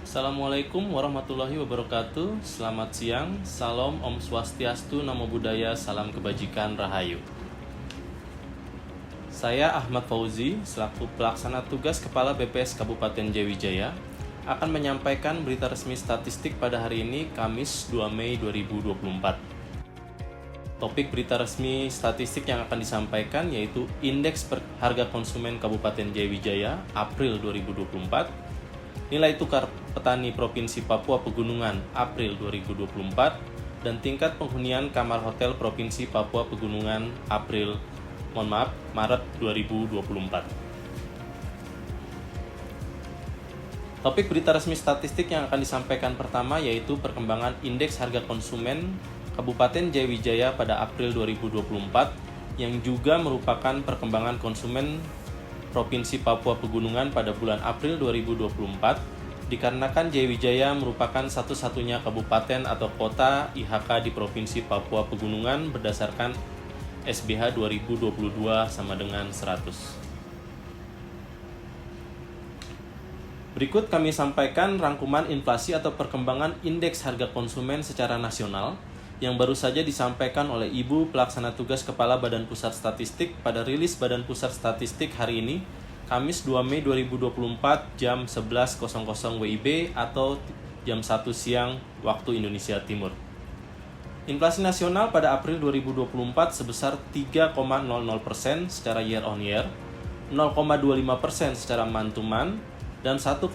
Assalamualaikum warahmatullahi wabarakatuh. Selamat siang, salam, Om Swastiastu, Namo Buddhaya, salam kebajikan, Rahayu. Saya Ahmad Fauzi, selaku pelaksana tugas Kepala BPS Kabupaten Jayawijaya, akan menyampaikan berita resmi statistik pada hari ini, Kamis 2 Mei 2024. Topik berita resmi statistik yang akan disampaikan yaitu Indeks Harga Konsumen Kabupaten Jayawijaya April 2024, nilai tukar petani Provinsi Papua Pegunungan April 2024, dan tingkat penghunian kamar hotel Provinsi Papua Pegunungan Maret 2024. Topik berita resmi statistik yang akan disampaikan pertama yaitu perkembangan Indeks Harga Konsumen Kabupaten Jayawijaya pada April 2024 yang juga merupakan perkembangan konsumen Provinsi Papua Pegunungan pada bulan April 2024 dikarenakan Jayawijaya merupakan satu-satunya kabupaten atau kota IHK di Provinsi Papua Pegunungan berdasarkan SBH 2022 sama dengan 100. Berikut kami sampaikan rangkuman inflasi atau perkembangan indeks harga konsumen secara nasional yang baru saja disampaikan oleh Ibu Pelaksana Tugas Kepala Badan Pusat Statistik pada rilis Badan Pusat Statistik hari ini, Kamis 2 Mei 2024 jam 11.00 WIB atau jam 1 siang waktu Indonesia Timur. Inflasi nasional pada April 2024 sebesar 3,00% secara year on year, 0,25% secara month to month, dan 1,19%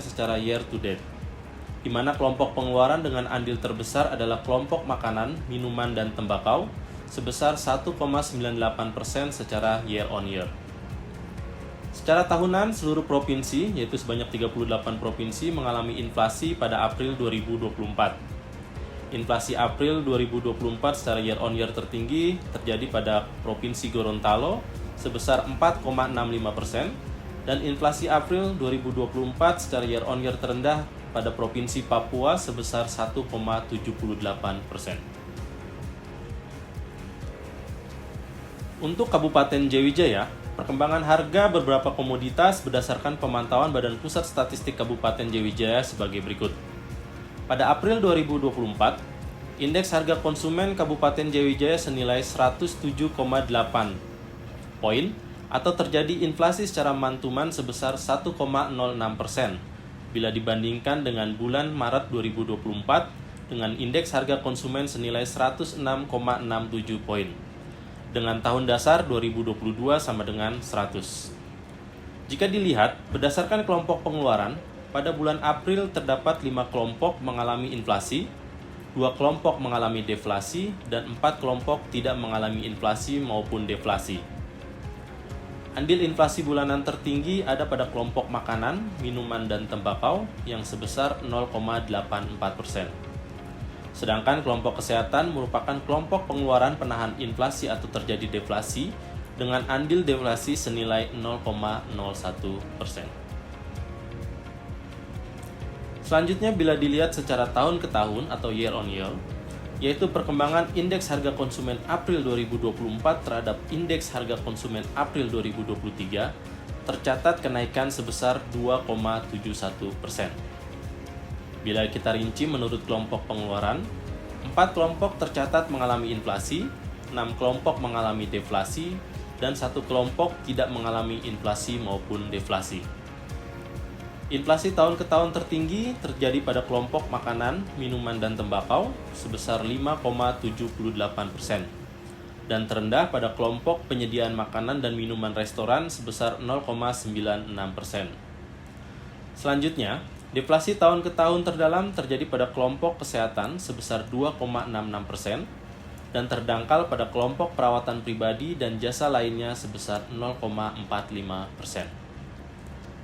secara year to date, di mana kelompok pengeluaran dengan andil terbesar adalah kelompok makanan, minuman, dan tembakau sebesar 1,98% secara year on year. Secara tahunan, seluruh provinsi, yaitu sebanyak 38 provinsi, mengalami inflasi pada April 2024. Inflasi April 2024 secara year on year tertinggi terjadi pada Provinsi Gorontalo sebesar 4,65%, dan inflasi April 2024 secara year on year terendah pada Provinsi Papua sebesar 1,78%. Untuk Kabupaten Jayawijaya, perkembangan harga beberapa komoditas berdasarkan pemantauan Badan Pusat Statistik Kabupaten Jayawijaya sebagai berikut. Pada April 2024, indeks harga konsumen Kabupaten Jayawijaya senilai 107,8 poin atau terjadi inflasi secara month to month sebesar 1,06%. Bila dibandingkan dengan bulan Maret 2024 dengan indeks harga konsumen senilai 106,67 poin. Dengan tahun dasar 2022 sama dengan 100. Jika dilihat berdasarkan kelompok pengeluaran, pada bulan April terdapat 5 kelompok mengalami inflasi, 2 kelompok mengalami deflasi, dan 4 kelompok tidak mengalami inflasi maupun deflasi. Andil inflasi bulanan tertinggi ada pada kelompok makanan, minuman, dan tembakau yang sebesar 0,84%. Sedangkan kelompok kesehatan merupakan kelompok pengeluaran penahan inflasi atau terjadi deflasi dengan andil deflasi senilai 0,01%. Selanjutnya bila dilihat secara tahun ke tahun atau year on year, yaitu perkembangan indeks harga konsumen April 2024 terhadap indeks harga konsumen April 2023 tercatat kenaikan sebesar 2,71%. Bila kita rinci menurut kelompok pengeluaran, 4 kelompok tercatat mengalami inflasi, 6 kelompok mengalami deflasi, dan 1 kelompok tidak mengalami inflasi maupun deflasi. Inflasi tahun ke tahun tertinggi terjadi pada kelompok makanan, minuman, dan tembakau sebesar 5,78% dan terendah pada kelompok penyediaan makanan dan minuman restoran sebesar 0,96%. Selanjutnya, deflasi tahun ke tahun terdalam terjadi pada kelompok kesehatan sebesar 2,66% dan terdangkal pada kelompok perawatan pribadi dan jasa lainnya sebesar 0,45%.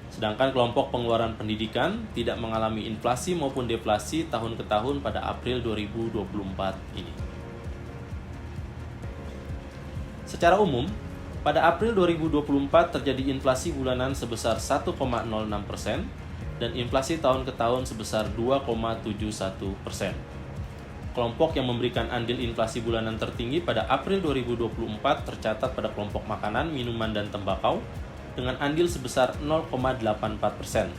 Sedangkan kelompok pengeluaran pendidikan tidak mengalami inflasi maupun deflasi tahun ke tahun pada April 2024 ini. Secara umum, pada April 2024 terjadi inflasi bulanan sebesar 1,06% dan inflasi tahun ke tahun sebesar 2,71%. Kelompok yang memberikan andil inflasi bulanan tertinggi pada April 2024 tercatat pada kelompok makanan, minuman, dan tembakau dengan andil sebesar 0,84%.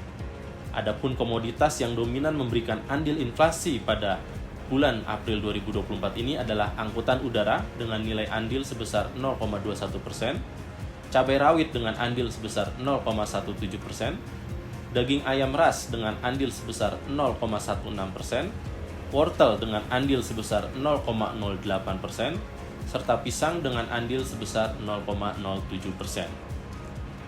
Adapun komoditas yang dominan memberikan andil inflasi pada bulan April 2024 ini adalah angkutan udara dengan nilai andil sebesar 0,21%, cabai rawit dengan andil sebesar 0,17%, daging ayam ras dengan andil sebesar 0,16%, wortel dengan andil sebesar 0,08%, serta pisang dengan andil sebesar 0,07%.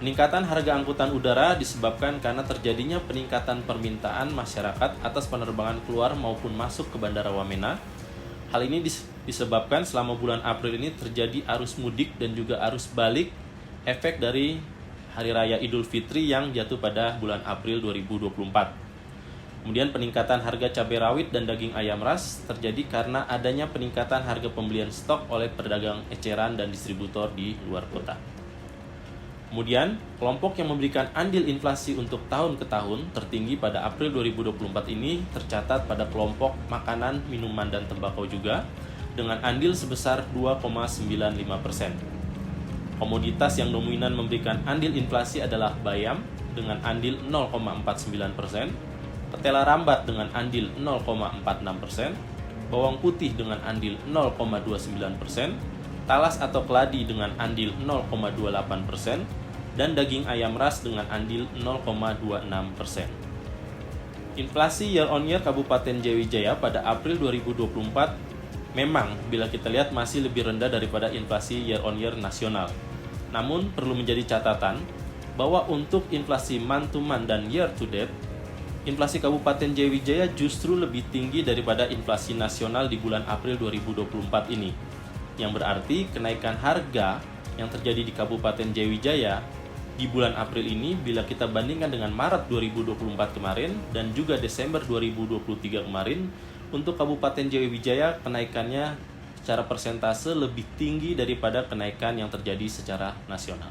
Peningkatan harga angkutan udara disebabkan karena terjadinya peningkatan permintaan masyarakat atas penerbangan keluar maupun masuk ke Bandara Wamena. Hal ini disebabkan selama bulan April ini terjadi arus mudik dan juga arus balik efek dari Hari Raya Idul Fitri yang jatuh pada bulan April 2024. Kemudian peningkatan harga cabai rawit dan daging ayam ras terjadi karena adanya peningkatan harga pembelian stok oleh pedagang eceran dan distributor di luar kota. Kemudian, kelompok yang memberikan andil inflasi untuk tahun ke tahun tertinggi pada April 2024 ini tercatat pada kelompok makanan, minuman, dan tembakau juga dengan andil sebesar 2,95%. Komoditas yang dominan memberikan andil inflasi adalah bayam dengan andil 0,49%, ketela rambat dengan andil 0,46%, bawang putih dengan andil 0,29%, talas atau keladi dengan andil 0,28%, dan daging ayam ras dengan andil 0,26%. Inflasi year on year Kabupaten Jayawijaya pada April 2024 memang bila kita lihat masih lebih rendah daripada inflasi year on year nasional. Namun perlu menjadi catatan bahwa untuk inflasi month to month dan year to date, inflasi Kabupaten Jayawijaya justru lebih tinggi daripada inflasi nasional di bulan April 2024 ini. Yang berarti kenaikan harga yang terjadi di Kabupaten Jayawijaya di bulan April ini bila kita bandingkan dengan Maret 2024 kemarin dan juga Desember 2023 kemarin, untuk Kabupaten Jayawijaya kenaikannya secara persentase lebih tinggi daripada kenaikan yang terjadi secara nasional.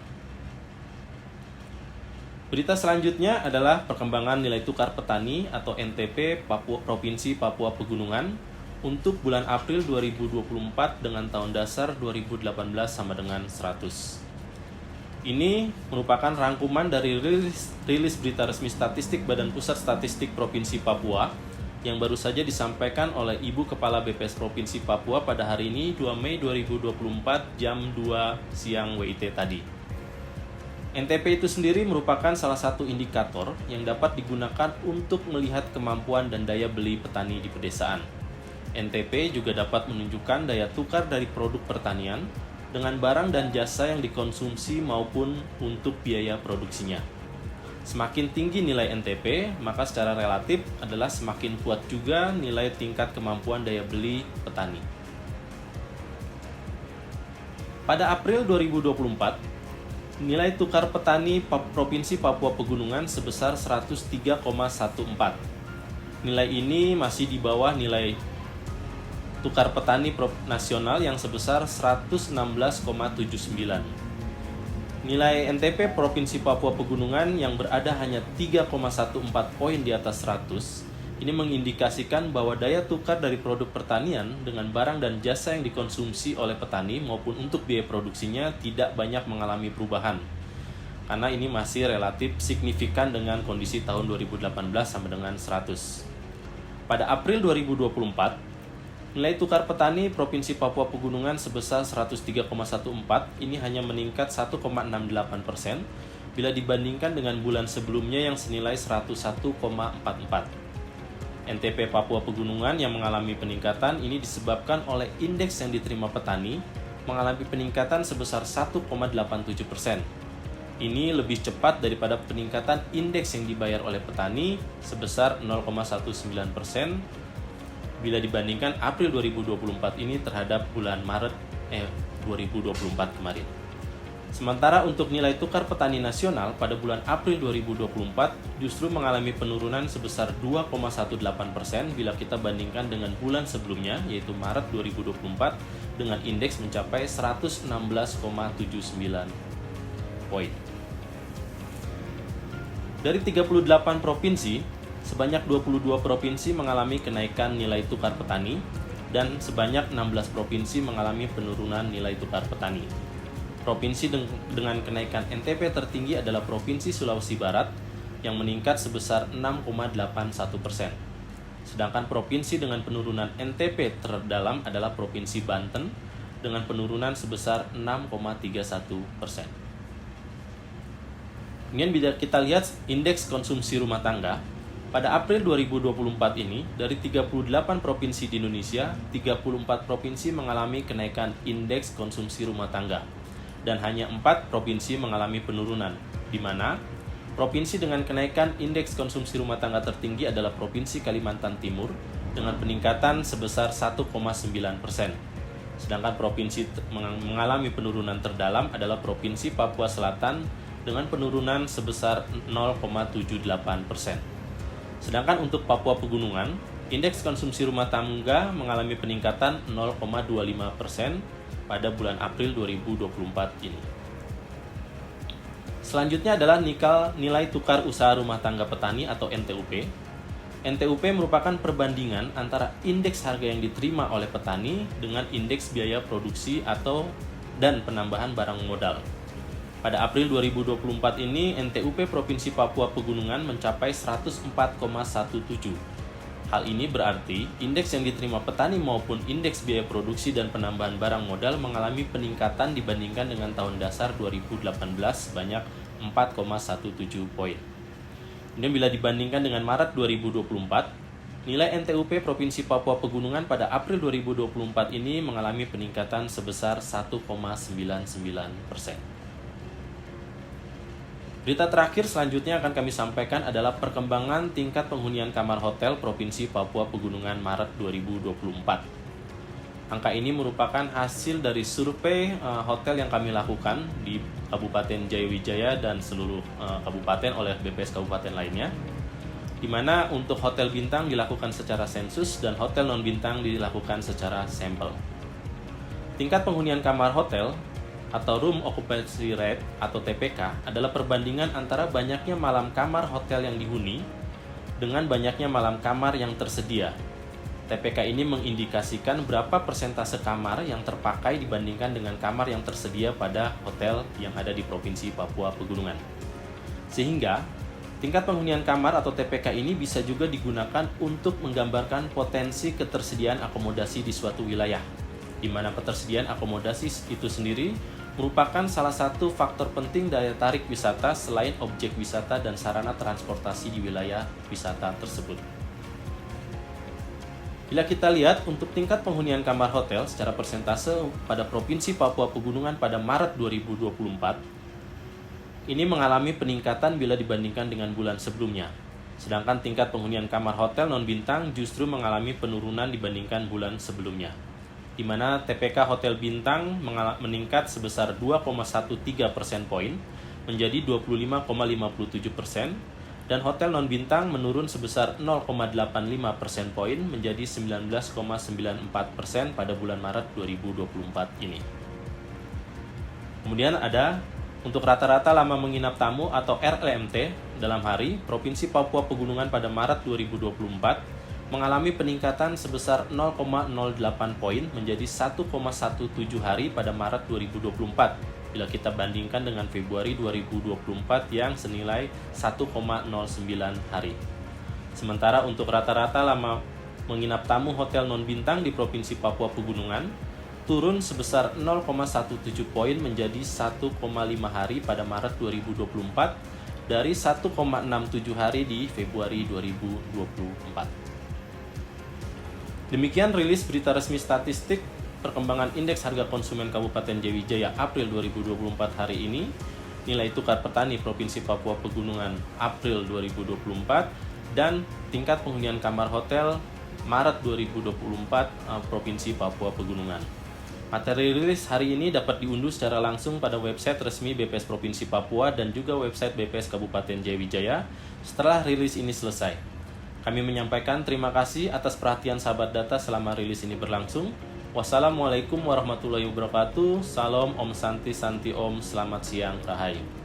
Berita selanjutnya adalah perkembangan nilai tukar petani atau NTP Provinsi Papua Pegunungan untuk bulan April 2024 dengan tahun dasar 2018 sama dengan 100. Ini merupakan rangkuman dari rilis berita resmi statistik Badan Pusat Statistik Provinsi Papua yang baru saja disampaikan oleh Ibu Kepala BPS Provinsi Papua pada hari ini 2 Mei 2024 jam 2 siang WIT tadi. NTP itu sendiri merupakan salah satu indikator yang dapat digunakan untuk melihat kemampuan dan daya beli petani di pedesaan. NTP juga dapat menunjukkan daya tukar dari produk pertanian dengan barang dan jasa yang dikonsumsi maupun untuk biaya produksinya. Semakin tinggi nilai NTP, maka secara relatif adalah semakin kuat juga nilai tingkat kemampuan daya beli petani. Pada April 2024, nilai tukar petani Provinsi Papua Pegunungan sebesar 103,14. Nilai ini masih di bawah nilai tukar petani nasional yang sebesar 116,79. Nilai NTP Provinsi Papua Pegunungan yang berada hanya 3,14 poin di atas 100, ini mengindikasikan bahwa daya tukar dari produk pertanian dengan barang dan jasa yang dikonsumsi oleh petani maupun untuk biaya produksinya tidak banyak mengalami perubahan. Karena ini masih relatif signifikan dengan kondisi tahun 2018 sama dengan 100. Pada April 2024, nilai tukar petani Provinsi Papua Pegunungan sebesar 103,14 ini hanya meningkat 1,68% bila dibandingkan dengan bulan sebelumnya yang senilai 101,44. NTP Papua Pegunungan yang mengalami peningkatan ini disebabkan oleh indeks yang diterima petani mengalami peningkatan sebesar 1,87%. Ini lebih cepat daripada peningkatan indeks yang dibayar oleh petani sebesar 0,19% bila dibandingkan April 2024 ini terhadap bulan Maret 2024 kemarin. Sementara untuk nilai tukar petani nasional pada bulan April 2024 justru mengalami penurunan sebesar 2,18% bila kita bandingkan dengan bulan sebelumnya yaitu Maret 2024 dengan indeks mencapai 116,79 poin. Dari 38 provinsi, sebanyak 22 provinsi mengalami kenaikan nilai tukar petani dan sebanyak 16 provinsi mengalami penurunan nilai tukar petani. Provinsi dengan kenaikan NTP tertinggi adalah Provinsi Sulawesi Barat yang meningkat sebesar 6,81%. Sedangkan provinsi dengan penurunan NTP terdalam adalah Provinsi Banten dengan penurunan sebesar 6,31%. Kemudian bila kita lihat indeks konsumsi rumah tangga, pada April 2024 ini, dari 38 provinsi di Indonesia, 34 provinsi mengalami kenaikan indeks konsumsi rumah tangga, dan hanya 4 provinsi mengalami penurunan, di mana provinsi dengan kenaikan indeks konsumsi rumah tangga tertinggi adalah Provinsi Kalimantan Timur dengan peningkatan sebesar 1,9%. Sedangkan provinsi mengalami penurunan terdalam adalah Provinsi Papua Selatan dengan penurunan sebesar 0,78%. Sedangkan untuk Papua Pegunungan, indeks konsumsi rumah tangga mengalami peningkatan 0,25% pada bulan April 2024 ini. Selanjutnya adalah nilai tukar usaha rumah tangga petani atau NTUP. NTUP merupakan perbandingan antara indeks harga yang diterima oleh petani dengan indeks biaya produksi dan penambahan barang modal. Pada April 2024 ini, NTUP Provinsi Papua Pegunungan mencapai 104,17. Hal ini berarti indeks yang diterima petani maupun indeks biaya produksi dan penambahan barang modal mengalami peningkatan dibandingkan dengan tahun dasar 2018 sebanyak 4,17 poin. Kemudian bila dibandingkan dengan Maret 2024, nilai NTUP Provinsi Papua Pegunungan pada April 2024 ini mengalami peningkatan sebesar 1,99%. Berita terakhir selanjutnya akan kami sampaikan adalah perkembangan tingkat penghunian kamar hotel Provinsi Papua Pegunungan Maret 2024. Angka ini merupakan hasil dari survei hotel yang kami lakukan di Kabupaten Jayawijaya dan seluruh kabupaten oleh BPS kabupaten lainnya, di mana untuk hotel bintang dilakukan secara sensus dan hotel non-bintang dilakukan secara sampel. Tingkat penghunian kamar hotel atau Room Occupancy Rate atau TPK adalah perbandingan antara banyaknya malam kamar hotel yang dihuni dengan banyaknya malam kamar yang tersedia. TPK ini mengindikasikan berapa persentase kamar yang terpakai dibandingkan dengan kamar yang tersedia pada hotel yang ada di Provinsi Papua Pegunungan. Sehingga, tingkat penghunian kamar atau TPK ini bisa juga digunakan untuk menggambarkan potensi ketersediaan akomodasi di suatu wilayah, di mana ketersediaan akomodasi itu sendiri merupakan salah satu faktor penting daya tarik wisata selain objek wisata dan sarana transportasi di wilayah wisata tersebut. Bila kita lihat untuk tingkat penghunian kamar hotel secara persentase pada Provinsi Papua Pegunungan pada Maret 2024, ini mengalami peningkatan bila dibandingkan dengan bulan sebelumnya. Sedangkan tingkat penghunian kamar hotel non-bintang justru mengalami penurunan dibandingkan bulan sebelumnya, di mana TPK Hotel Bintang meningkat sebesar 2,13 persen poin menjadi 25,57%, dan hotel non-bintang menurun sebesar 0,85 persen poin menjadi 19,94% pada bulan Maret 2024 ini. Kemudian ada untuk rata-rata lama menginap tamu atau RLMT dalam hari, Provinsi Papua Pegunungan pada Maret 2024 mengalami peningkatan sebesar 0,08 poin menjadi 1,17 hari pada Maret 2024 bila kita bandingkan dengan Februari 2024 yang senilai 1,09 hari. Sementara untuk rata-rata lama menginap tamu hotel non-bintang di Provinsi Papua Pegunungan turun sebesar 0,17 poin menjadi 1,5 hari pada Maret 2024 dari 1,67 hari di Februari 2024. Demikian rilis berita resmi statistik perkembangan indeks harga konsumen Kabupaten Jayawijaya April 2024 hari ini, nilai tukar petani Provinsi Papua Pegunungan April 2024, dan tingkat penghunian kamar hotel Maret 2024 Provinsi Papua Pegunungan. Materi rilis hari ini dapat diunduh secara langsung pada website resmi BPS Provinsi Papua dan juga website BPS Kabupaten Jayawijaya setelah rilis ini selesai. Kami menyampaikan terima kasih atas perhatian sahabat data selama rilis ini berlangsung. Wassalamualaikum warahmatullahi wabarakatuh. Salam Om Santi Santi Om. Selamat siang, Rahayu.